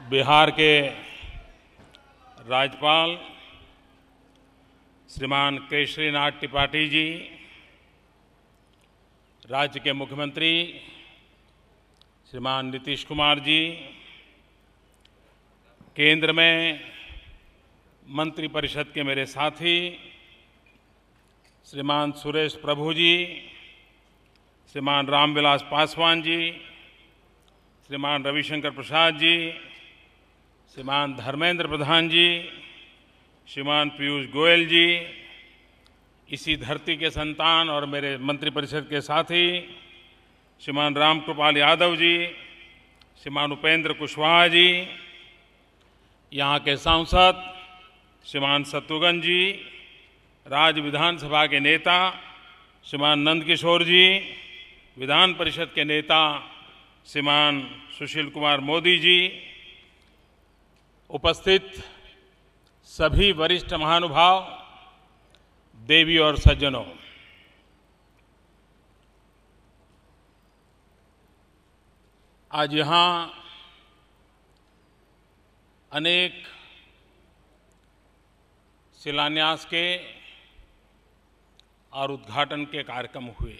बिहार के राज्यपाल श्रीमान केशरीनाथ त्रिपाठी जी, राज्य के मुख्यमंत्री श्रीमान नीतीश कुमार जी, केंद्र में मंत्रिपरिषद के मेरे साथी श्रीमान सुरेश प्रभु जी, श्रीमान रामविलास पासवान जी, श्रीमान रविशंकर प्रसाद जी, श्रीमान धर्मेंद्र प्रधान जी, श्रीमान पीयूष गोयल जी, इसी धरती के संतान और मेरे मंत्रिपरिषद के साथी श्रीमान रामकृपाल यादव जी, श्रीमान उपेंद्र कुशवाहा जी, यहाँ के सांसद श्रीमान शत्रुघ्न जी, राज्य विधानसभा के नेता श्रीमान नंदकिशोर जी, विधान परिषद के नेता श्रीमान सुशील कुमार मोदी जी, उपस्थित सभी वरिष्ठ महानुभाव, देवी और सज्जनों, आज यहाँ अनेक शिलान्यास के और उद्घाटन के कार्यक्रम हुए।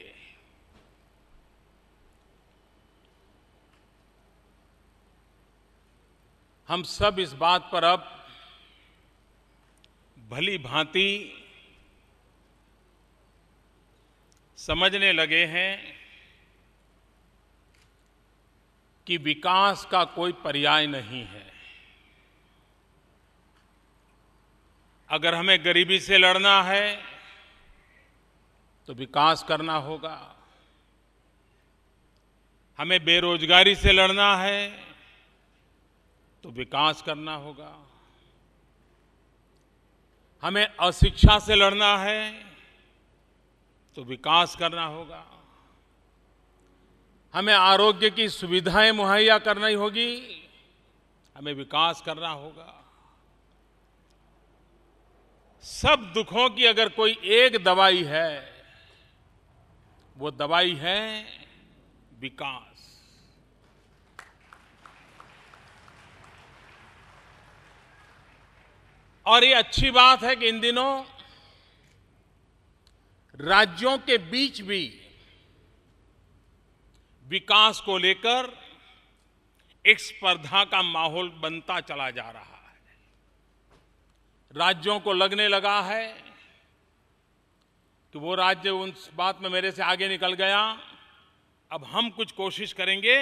हम सब इस बात पर अब भली भांति समझने लगे हैं कि विकास का कोई पर्याय नहीं है। अगर हमें गरीबी से लड़ना है तो विकास करना होगा, हमें बेरोजगारी से लड़ना है तो विकास करना होगा, हमें अशिक्षा से लड़ना है तो विकास करना होगा, हमें आरोग्य की सुविधाएं मुहैया करनी होगी, हमें विकास करना होगा। सब दुखों की अगर कोई एक दवाई है, वो दवाई है विकास। और ये अच्छी बात है कि इन दिनों राज्यों के बीच भी विकास को लेकर एक स्पर्धा का माहौल बनता चला जा रहा है। राज्यों को लगने लगा है कि वो राज्य उस बात में मेरे से आगे निकल गया, अब हम कुछ कोशिश करेंगे,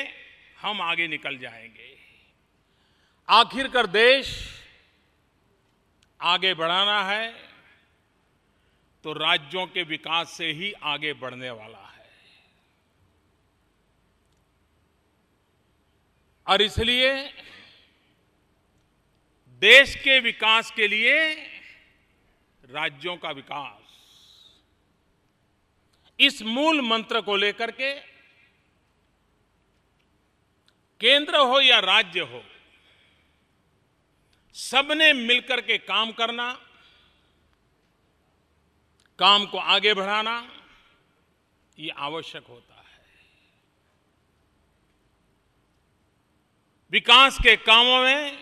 हम आगे निकल जाएंगे। आखिरकार देश आगे बढ़ाना है तो राज्यों के विकास से ही आगे बढ़ने वाला है। और इसलिए देश के विकास के लिए राज्यों का विकास, इस मूल मंत्र को लेकर के केंद्र हो या राज्य हो, सबने मिलकर के काम करना, काम को आगे बढ़ाना, ये आवश्यक होता है। विकास के कामों में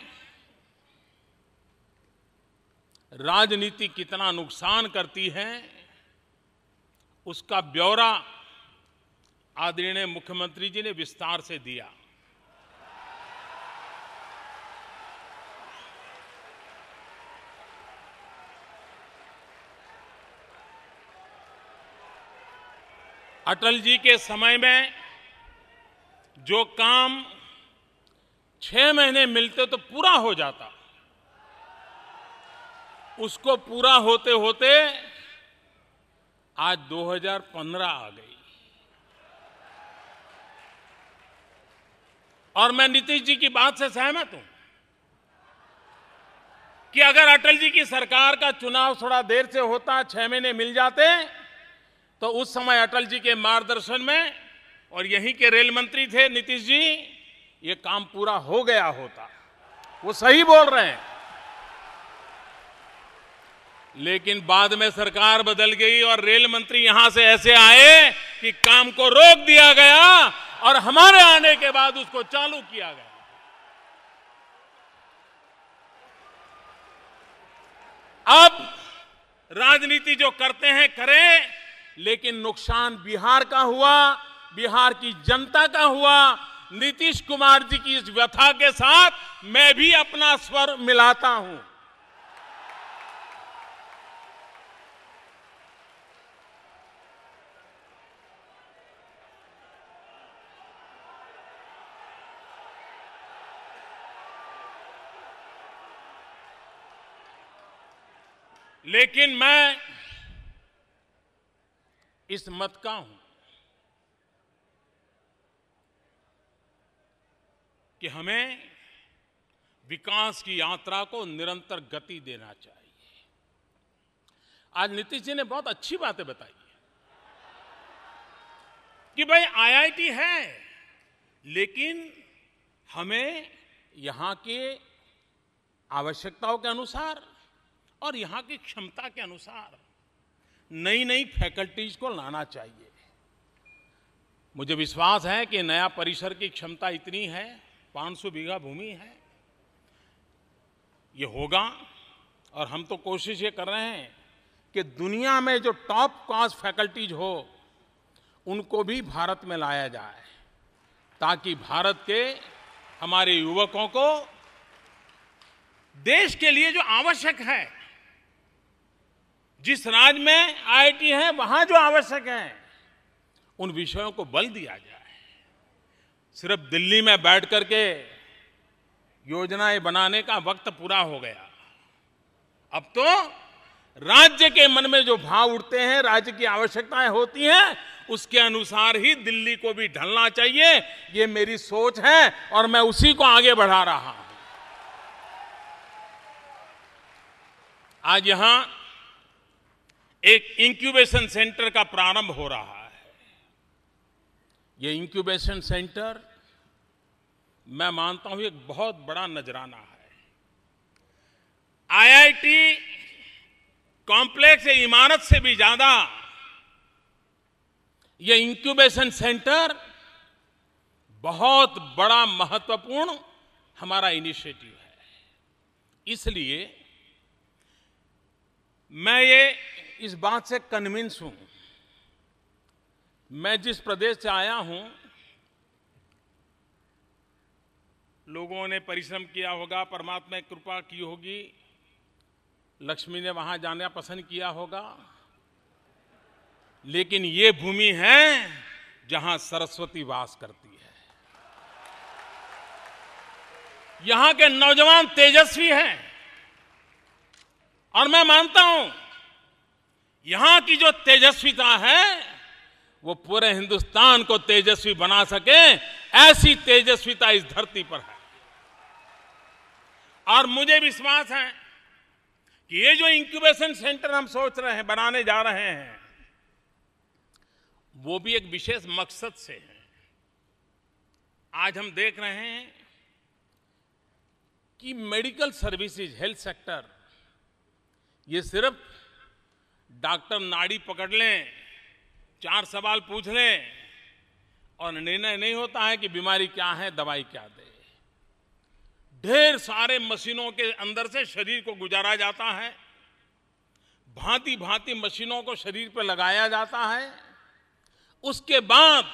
राजनीति कितना नुकसान करती है, उसका ब्यौरा आदरणीय मुख्यमंत्री जी ने विस्तार से दिया। अटल जी के समय में जो काम 6 महीने मिलते तो पूरा हो जाता, उसको पूरा होते होते आज 2015 आ गई। और मैं नीतीश जी की बात से सहमत हूं कि अगर अटल जी की सरकार का चुनाव थोड़ा देर से होता, 6 महीने मिल जाते, तो उस समय अटल जी के मार्गदर्शन में, और यहीं के रेल मंत्री थे नीतीश जी, ये काम पूरा हो गया होता। वो सही बोल रहे हैं। लेकिन बाद में सरकार बदल गई और रेल मंत्री यहां से ऐसे आए कि काम को रोक दिया गया और हमारे आने के बाद उसको चालू किया गया। अब राजनीति जो करते हैं करें, लेकिन नुकसान बिहार का हुआ, बिहार की जनता का हुआ। नीतीश कुमार जी की इस व्यथा के साथ मैं भी अपना स्वर मिलाता हूं। लेकिन मैं इस मत का हूं कि हमें विकास की यात्रा को निरंतर गति देना चाहिए। आज नीतीश जी ने बहुत अच्छी बातें बताई कि भाई आईआईटी है, लेकिन हमें यहां के आवश्यकताओं के अनुसार और यहां की क्षमता के अनुसार नई नई फैकल्टीज को लाना चाहिए। मुझे विश्वास है कि नया परिसर की क्षमता इतनी है, 500 बीघा भूमि है, ये होगा। और हम तो कोशिश ये कर रहे हैं कि दुनिया में जो टॉप क्लास फैकल्टीज हो उनको भी भारत में लाया जाए, ताकि भारत के हमारे युवकों को देश के लिए जो आवश्यक है, जिस राज्य में आईआईटी है वहां जो आवश्यक है, उन विषयों को बल दिया जाए। सिर्फ दिल्ली में बैठ करके योजनाएं बनाने का वक्त पूरा हो गया। अब तो राज्य के मन में जो भाव उठते हैं, राज्य की आवश्यकताएं होती हैं, उसके अनुसार ही दिल्ली को भी ढलना चाहिए। ये मेरी सोच है और मैं उसी को आगे बढ़ा रहा हूं। आज यहां एक इंक्यूबेशन सेंटर का प्रारंभ हो रहा है। ये इंक्यूबेशन सेंटर मैं मानता हूं एक बहुत बड़ा नजराना है। आईआईटी कॉम्प्लेक्स इमारत से भी ज्यादा ये इंक्यूबेशन सेंटर बहुत बड़ा महत्वपूर्ण हमारा इनिशिएटिव है। इसलिए मैं ये इस बात से कन्विंस हूं, मैं जिस प्रदेश से आया हूं, लोगों ने परिश्रम किया होगा, परमात्मा की कृपा की होगी, लक्ष्मी ने वहां जाना पसंद किया होगा, लेकिन ये भूमि है जहां सरस्वती वास करती है। यहां के नौजवान तेजस्वी हैं और मैं मानता हूं यहां की जो तेजस्विता है वो पूरे हिंदुस्तान को तेजस्वी बना सके, ऐसी तेजस्विता इस धरती पर है। और मुझे विश्वास है कि ये जो इंक्यूबेशन सेंटर हम सोच रहे हैं, बनाने जा रहे हैं, वो भी एक विशेष मकसद से है। आज हम देख रहे हैं कि मेडिकल सर्विसेज, हेल्थ सेक्टर, ये सिर्फ डॉक्टर नाड़ी पकड़ लें, 4 सवाल पूछ लें और निर्णय नहीं होता है कि बीमारी क्या है, दवाई क्या दे। ढेर सारे मशीनों के अंदर से शरीर को गुजारा जाता है, भांति भांति मशीनों को शरीर पर लगाया जाता है, उसके बाद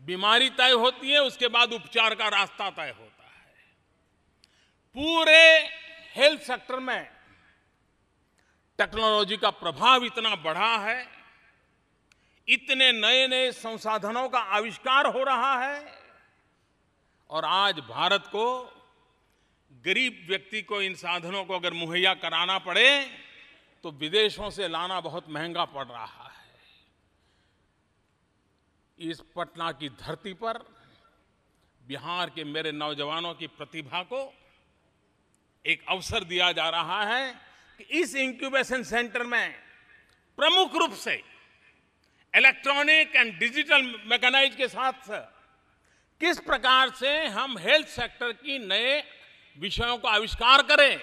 बीमारी तय होती है, उसके बाद उपचार का रास्ता तय होता है। पूरे हेल्थ सेक्टर में टेक्नोलॉजी का प्रभाव इतना बढ़ा है, इतने नए नए संसाधनों का आविष्कार हो रहा है, और आज भारत को, गरीब व्यक्ति को इन साधनों को अगर मुहैया कराना पड़े तो विदेशों से लाना बहुत महंगा पड़ रहा है। इस पटना की धरती पर बिहार के मेरे नौजवानों की प्रतिभा को एक अवसर दिया जा रहा है कि इस इंक्यूबेशन सेंटर में प्रमुख रूप से इलेक्ट्रॉनिक एंड डिजिटल मैकेनाइज के साथ किस प्रकार से हम हेल्थ सेक्टर की नए विषयों को आविष्कार करें,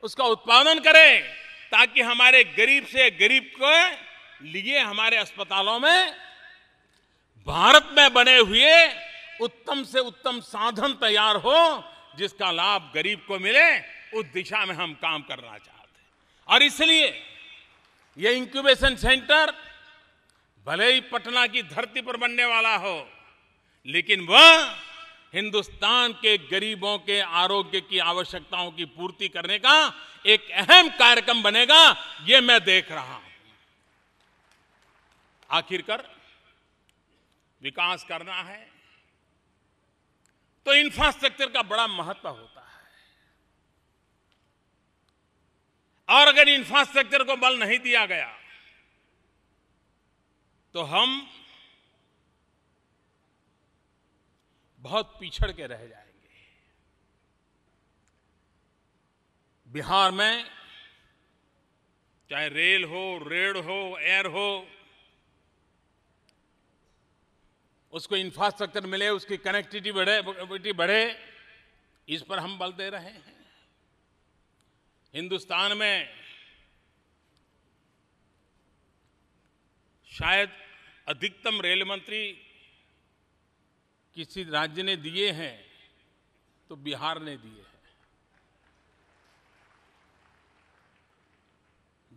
उसका उत्पादन करें, ताकि हमारे गरीब से गरीब के लिए हमारे अस्पतालों में भारत में बने हुए उत्तम से उत्तम साधन तैयार हो, जिसका लाभ गरीब को मिले। उस दिशा में हम काम करना चाहते हैं। और इसलिए ये इंक्यूबेशन सेंटर भले ही पटना की धरती पर बनने वाला हो, लेकिन वह हिंदुस्तान के गरीबों के आरोग्य की आवश्यकताओं की पूर्ति करने का एक अहम कार्यक्रम बनेगा, ये मैं देख रहा हूं। आखिरकार विकास करना है तो इंफ्रास्ट्रक्चर का बड़ा महत्व होता है, और अगर इंफ्रास्ट्रक्चर को बल नहीं दिया गया तो हम बहुत पिछड़ के रह जाएंगे। बिहार में चाहे रेल हो, रेल हो, एयर हो, उसको इंफ्रास्ट्रक्चर मिले, उसकी कनेक्टिविटी बढ़े, इस पर हम बल दे रहे हैं। हिंदुस्तान में शायद अधिकतम रेल मंत्री किसी राज्य ने दिए हैं तो बिहार ने दिए हैं।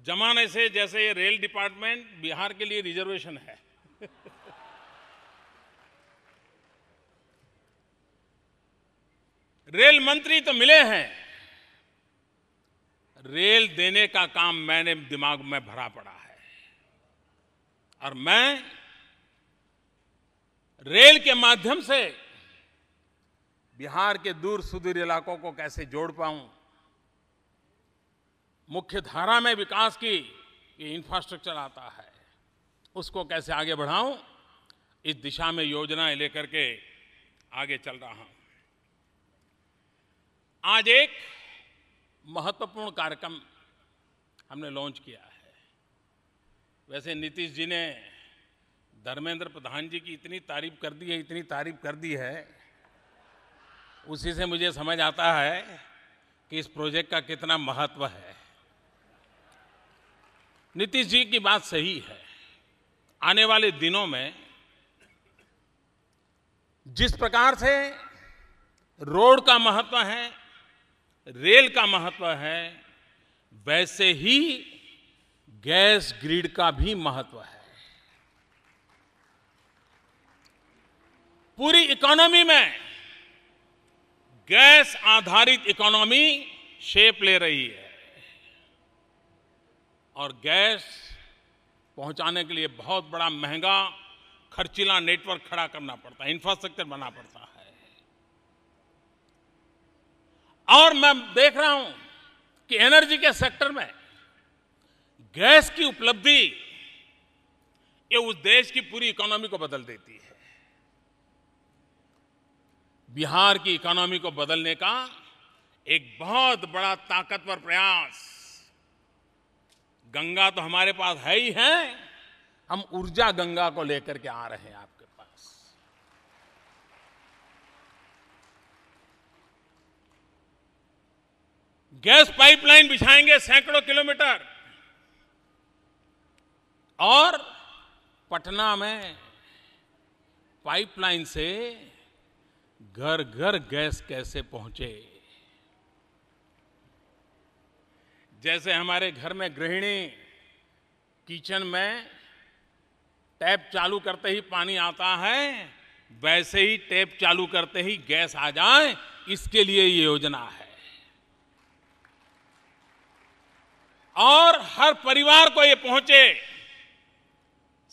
जमाने से जैसे ये रेल डिपार्टमेंट बिहार के लिए रिजर्वेशन है। रेल मंत्री तो मिले हैं, रेल देने का काम मैंने दिमाग में भरा पड़ा है, और मैं रेल के माध्यम से बिहार के दूर सुदूर इलाकों को कैसे जोड़ पाऊं, मुख्य धारा में विकास की ये इंफ्रास्ट्रक्चर आता है, उसको कैसे आगे बढ़ाऊं, इस दिशा में योजनाएं लेकर के आगे चल रहा हूं। आज एक महत्वपूर्ण कार्यक्रम हमने लॉन्च किया है। वैसे नीतीश जी ने धर्मेंद्र प्रधान जी की इतनी तारीफ कर दी है, इतनी तारीफ कर दी है, उसी से मुझे समझ आता है कि इस प्रोजेक्ट का कितना महत्व है। नीतीश जी की बात सही है। आने वाले दिनों में जिस प्रकार से रोड का महत्व है, रेल का महत्व है, वैसे ही गैस ग्रिड का भी महत्व है। पूरी इकोनॉमी में गैस आधारित इकोनॉमी शेप ले रही है, और गैस पहुंचाने के लिए बहुत बड़ा महंगा खर्चीला नेटवर्क खड़ा करना पड़ता है, इंफ्रास्ट्रक्चर बनाना पड़ता है। और मैं देख रहा हूं कि एनर्जी के सेक्टर में गैस की उपलब्धि ये उस देश की पूरी इकोनॉमी को बदल देती है। बिहार की इकोनॉमी को बदलने का एक बहुत बड़ा ताकतवर प्रयास, गंगा तो हमारे पास है ही है, हम ऊर्जा गंगा को लेकर के आ रहे हैं आपके पास। गैस पाइपलाइन बिछाएंगे सैकड़ों किलोमीटर, और पटना में पाइपलाइन से घर घर गैस कैसे पहुंचे। जैसे हमारे घर में गृहिणी किचन में टैप चालू करते ही पानी आता है, वैसे ही टैप चालू करते ही गैस आ जाए, इसके लिए ये योजना है। और हर परिवार को ये पहुंचे।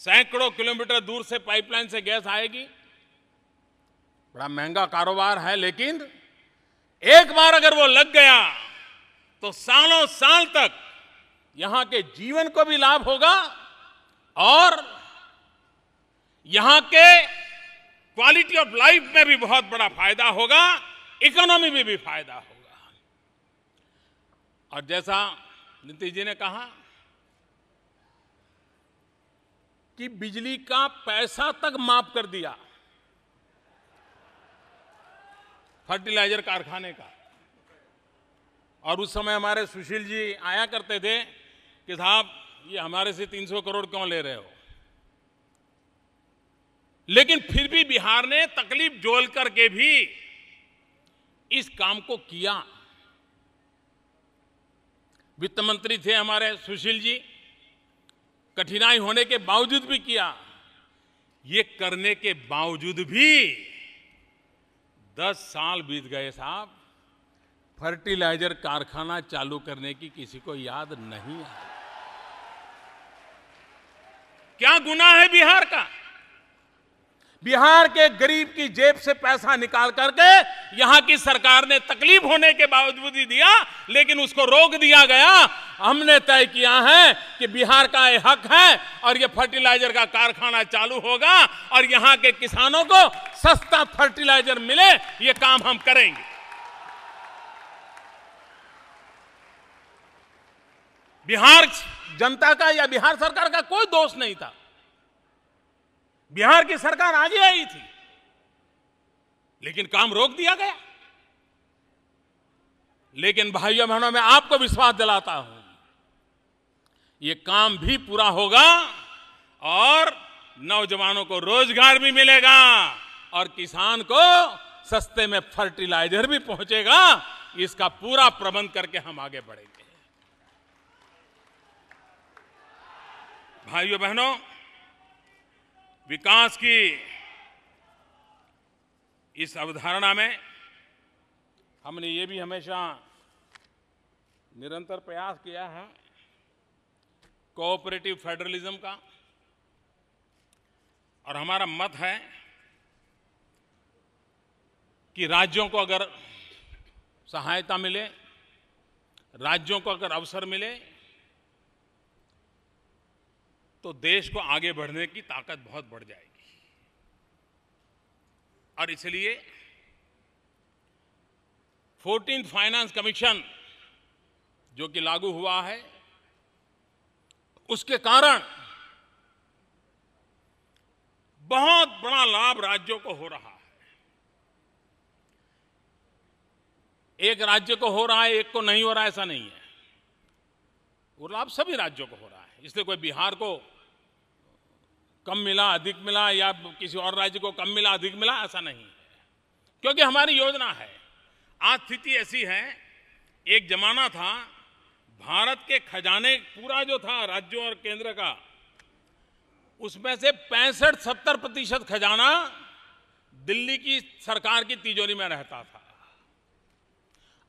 सैकड़ों किलोमीटर दूर से पाइपलाइन से गैस आएगी, बड़ा महंगा कारोबार है, लेकिन एक बार अगर वो लग गया तो सालों साल तक यहां के जीवन को भी लाभ होगा, और यहां के क्वालिटी ऑफ लाइफ में भी बहुत बड़ा फायदा होगा, इकोनॉमी में भी फायदा होगा। और जैसा नीतीश जी ने कहा कि बिजली का पैसा तक माफ कर दिया फर्टिलाइजर कारखाने का। और उस समय हमारे सुशील जी आया करते थे कि साहब ये हमारे से 300 करोड़ क्यों ले रहे हो, लेकिन फिर भी बिहार ने तकलीफ झेल करके भी इस काम को किया। वित्त मंत्री थे हमारे सुशील जी, कठिनाई होने के बावजूद भी किया। ये करने के बावजूद भी 10 साल बीत गए साहब, फर्टिलाइजर कारखाना चालू करने की किसी को याद नहीं आई। क्या गुनाह है बिहार का? बिहार के गरीब की जेब से पैसा निकाल करके यहां की सरकार ने तकलीफ होने के बावजूद ही दिया, लेकिन उसको रोक दिया गया। हमने तय किया है कि बिहार का ये हक है और ये फर्टिलाइजर का कारखाना चालू होगा और यहां के किसानों को सस्ता फर्टिलाइजर मिले, ये काम हम करेंगे। बिहार जनता का या बिहार सरकार का कोई दोष नहीं था। बिहार की सरकार आगे आई थी, लेकिन काम रोक दिया गया। लेकिन भाइयों बहनों, मैं आपको विश्वास दिलाता हूं, ये काम भी पूरा होगा और नौजवानों को रोजगार भी मिलेगा और किसान को सस्ते में फर्टिलाइजर भी पहुंचेगा। इसका पूरा प्रबंध करके हम आगे बढ़ेंगे। भाइयों बहनों, विकास की इस अवधारणा में हमने ये भी हमेशा निरंतर प्रयास किया है कोऑपरेटिव फेडरलिज्म का, और हमारा मत है कि राज्यों को अगर सहायता मिले, राज्यों को अगर अवसर मिले, तो देश को आगे बढ़ने की ताकत बहुत बढ़ जाएगी। और इसलिए 14th फाइनेंस कमीशन जो कि लागू हुआ है, उसके कारण बहुत बड़ा लाभ राज्यों को हो रहा है। एक राज्य को हो रहा है, एक को नहीं हो रहा है, ऐसा नहीं है। वो लाभ सभी राज्यों को हो रहा है। इसलिए कोई बिहार को कम मिला, अधिक मिला, या किसी और राज्य को कम मिला, अधिक मिला, ऐसा नहीं है, क्योंकि हमारी योजना है। आज स्थिति ऐसी है, एक जमाना था भारत के खजाने पूरा जो था राज्यों और केंद्र का, उसमें से 65-70% खजाना दिल्ली की सरकार की तिजोरी में रहता था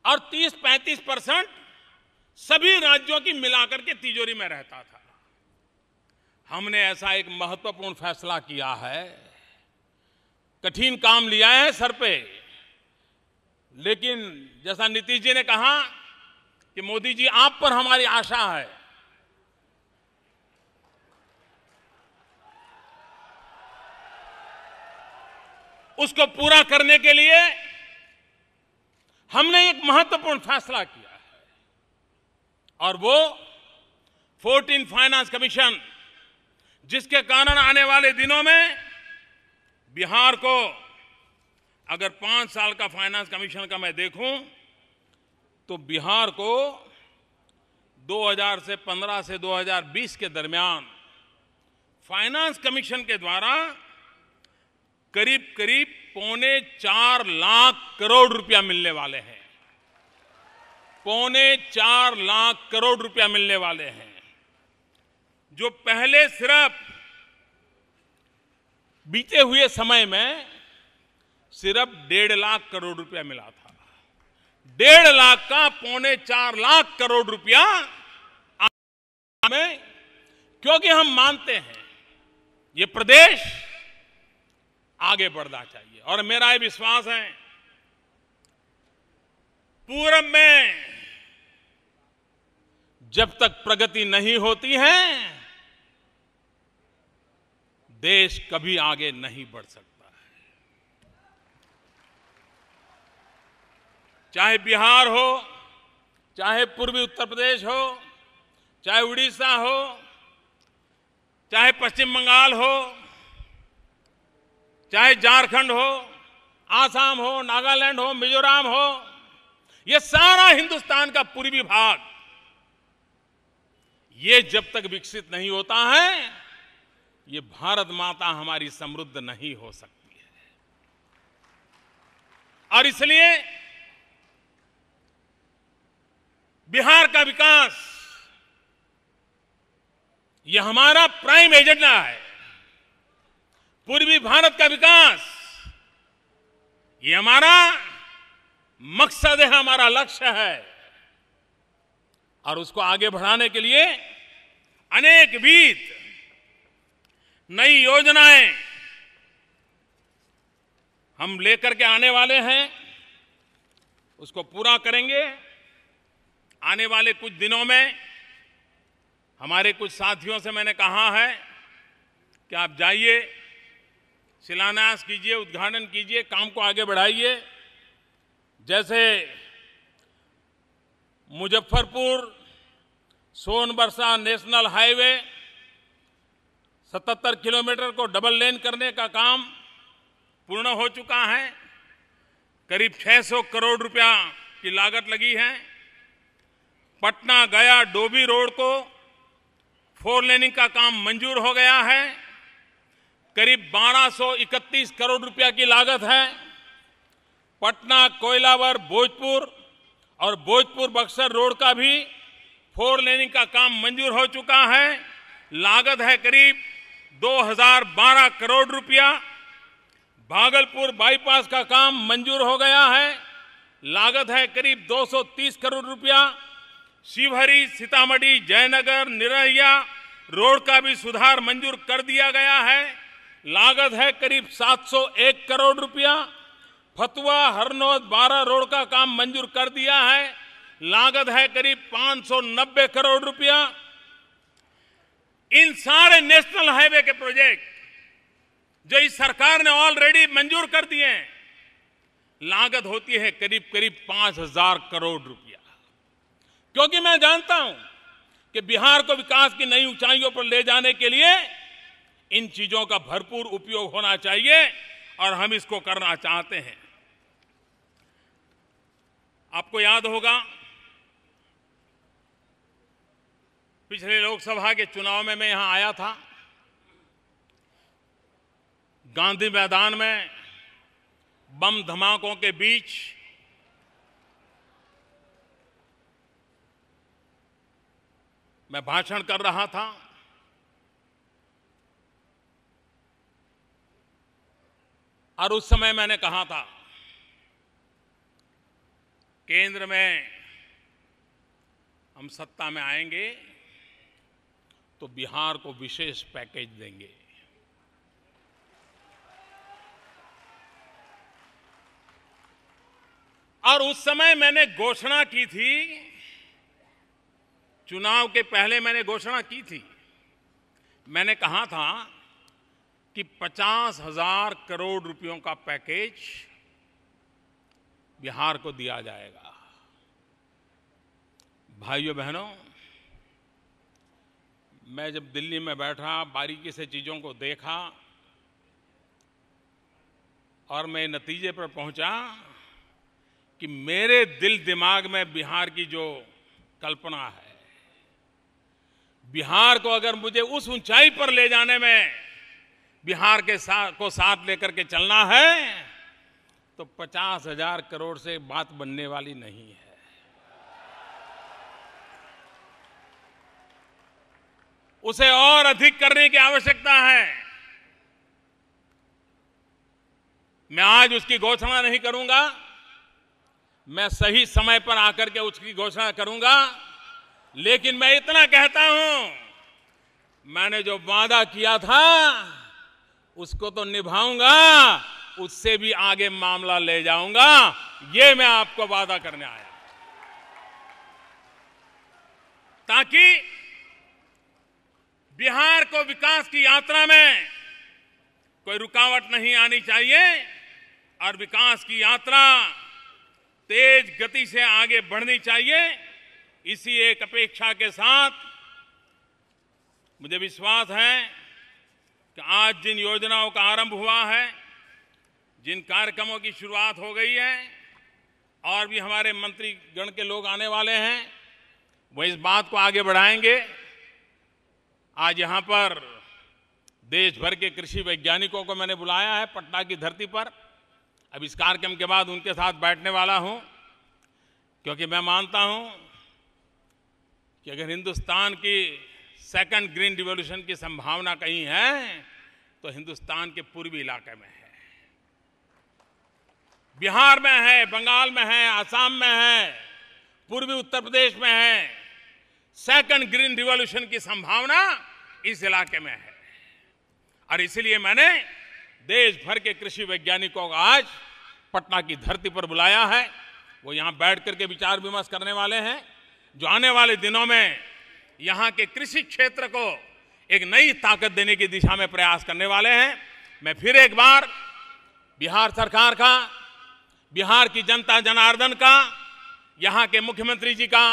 और 30-35% सभी राज्यों की मिलाकर के तिजोरी में रहता था। हमने ऐसा एक महत्वपूर्ण फैसला किया है, कठिन काम लिया है सर पे, लेकिन जैसा नीतीश जी ने कहा कि मोदी जी आप पर हमारी आशा है। उसको पूरा करने के लिए हमने एक महत्वपूर्ण फैसला किया है, और वो 14th फाइनेंस कमीशन, जिसके कारण आने वाले दिनों में बिहार को, अगर 5 साल का फाइनेंस कमीशन का मैं देखूं, तो बिहार को 2015 से 2020 के दरमियान फाइनेंस कमीशन के द्वारा करीब करीब 3.25 लाख करोड़ रुपया मिलने वाले हैं। 3.25 लाख करोड़ रुपया मिलने वाले हैं, जो पहले सिर्फ बीते हुए समय में सिर्फ 1.5 लाख करोड़ रुपया मिला था। 1.5 लाख का 3.25 लाख करोड़ रुपया में, क्योंकि हम मानते हैं ये प्रदेश आगे बढ़ना चाहिए। और मेरा ये विश्वास है, पूरब में जब तक प्रगति नहीं होती है, देश कभी आगे नहीं बढ़ सकता है। चाहे बिहार हो, चाहे पूर्वी उत्तर प्रदेश हो, चाहे उड़ीसा हो, चाहे पश्चिम बंगाल हो, चाहे झारखंड हो, आसाम हो, नागालैंड हो, मिजोरम हो, ये सारा हिंदुस्तान का पूर्वी भाग, ये जब तक विकसित नहीं होता है, ये भारत माता हमारी समृद्ध नहीं हो सकती है। और इसलिए बिहार का विकास यह हमारा प्राइम एजेंडा है। पूर्वी भारत का विकास ये हमारा मकसद है, हमारा लक्ष्य है। और उसको आगे बढ़ाने के लिए अनेकविध नई योजनाएं हम लेकर के आने वाले हैं, उसको पूरा करेंगे। आने वाले कुछ दिनों में हमारे कुछ साथियों से मैंने कहा है कि आप जाइए, शिलान्यास कीजिए, उद्घाटन कीजिए, काम को आगे बढ़ाइए। जैसे Muzaffarpur Sonbarsa national highway 77 kilometre को डबल लेन करने का काम पूर्ण हो चुका है। करीब 600 करोड़ रुपया की लागत लगी है। पटना गया डोभी रोड को 4 लेनिंग का काम मंजूर हो गया है। करीब 1231 करोड़ रुपया की लागत है। पटना कोइलावर भोजपुर और भोजपुर बक्सर रोड का भी 4 लेनिंग का काम मंजूर हो चुका है। लागत है करीब 2012 करोड़ रुपया। भागलपुर बाईपास का काम मंजूर हो गया है, लागत है करीब 230 करोड़ रुपया। शिवहरी सीतामढ़ी जयनगर निरैया रोड का भी सुधार मंजूर कर दिया गया है, लागत है करीब 701 करोड़ रुपया। फतुआ हरनौत 12 रोड का काम मंजूर कर दिया है, लागत है करीब 590 करोड़ रुपया। इन सारे नेशनल हाईवे के प्रोजेक्ट जो इस सरकार ने ऑलरेडी मंजूर कर दिए हैं, लागत होती है करीब करीब 5000 करोड़ रुपया। क्योंकि मैं जानता हूं कि बिहार को विकास की नई ऊंचाइयों पर ले जाने के लिए इन चीजों का भरपूर उपयोग होना चाहिए और हम इसको करना चाहते हैं। आपको याद होगा पिछले लोकसभा के चुनाव में मैं यहां आया था। गांधी मैदान में बम धमाकों के बीच मैं भाषण कर रहा था। और उस समय मैंने कहा था केंद्र में हम सत्ता में आएंगे तो बिहार को विशेष पैकेज देंगे। और उस समय मैंने घोषणा की थी, चुनाव के पहले मैंने घोषणा की थी। मैंने कहा था कि 50,000 करोड़ रुपयों का पैकेज बिहार को दिया जाएगा। भाइयों बहनों, मैं जब दिल्ली में बैठा, बारीकी से चीजों को देखा और मैं नतीजे पर पहुंचा कि मेरे दिल दिमाग में बिहार की जो कल्पना है, बिहार को अगर मुझे उस ऊंचाई पर ले जाने में बिहार के साथ लेकर के चलना है तो 50,000 करोड़ से बात बनने वाली नहीं है। उसे और अधिक करने की आवश्यकता है। मैं आज उसकी घोषणा नहीं करूंगा, मैं सही समय पर आकर के उसकी घोषणा करूंगा। लेकिन मैं इतना कहता हूं, मैंने जो वादा किया था उसको तो निभाऊंगा, उससे भी आगे मामला ले जाऊंगा। ये मैं आपको वादा करने आया, ताकि बिहार को विकास की यात्रा में कोई रुकावट नहीं आनी चाहिए और विकास की यात्रा तेज गति से आगे बढ़नी चाहिए। इसी एक अपेक्षा के साथ मुझे विश्वास है कि आज जिन योजनाओं का आरंभ हुआ है, जिन कार्यक्रमों की शुरुआत हो गई है और भी हमारे मंत्रीगण के लोग आने वाले हैं, वो इस बात को आगे बढ़ाएंगे। आज यहां पर देश भर के कृषि वैज्ञानिकों को मैंने बुलाया है पटना की धरती पर। अब इस कार्यक्रम के बाद उनके साथ बैठने वाला हूं, क्योंकि मैं मानता हूं कि अगर हिंदुस्तान की सेकंड ग्रीन रिवॉल्यूशन की संभावना कहीं है तो हिंदुस्तान के पूर्वी इलाके में है, बिहार में है, बंगाल में है, असम में है, पूर्वी उत्तर प्रदेश में है। सेकंड ग्रीन रिवॉल्यूशन की संभावना इस इलाके में है और इसलिए मैंने देश भर के कृषि वैज्ञानिकों को आज पटना की धरती पर बुलाया है। वो यहां बैठ करके विचार विमर्श करने वाले हैं, जो आने वाले दिनों में यहां के कृषि क्षेत्र को एक नई ताकत देने की दिशा में प्रयास करने वाले हैं। मैं फिर एक बार बिहार सरकार का, बिहार की जनता जनार्दन का, यहां के मुख्यमंत्री जी का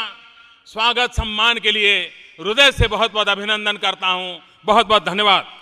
स्वागत सम्मान के लिए हृदय से बहुत बहुत अभिनंदन करता हूं। बहुत बहुत धन्यवाद।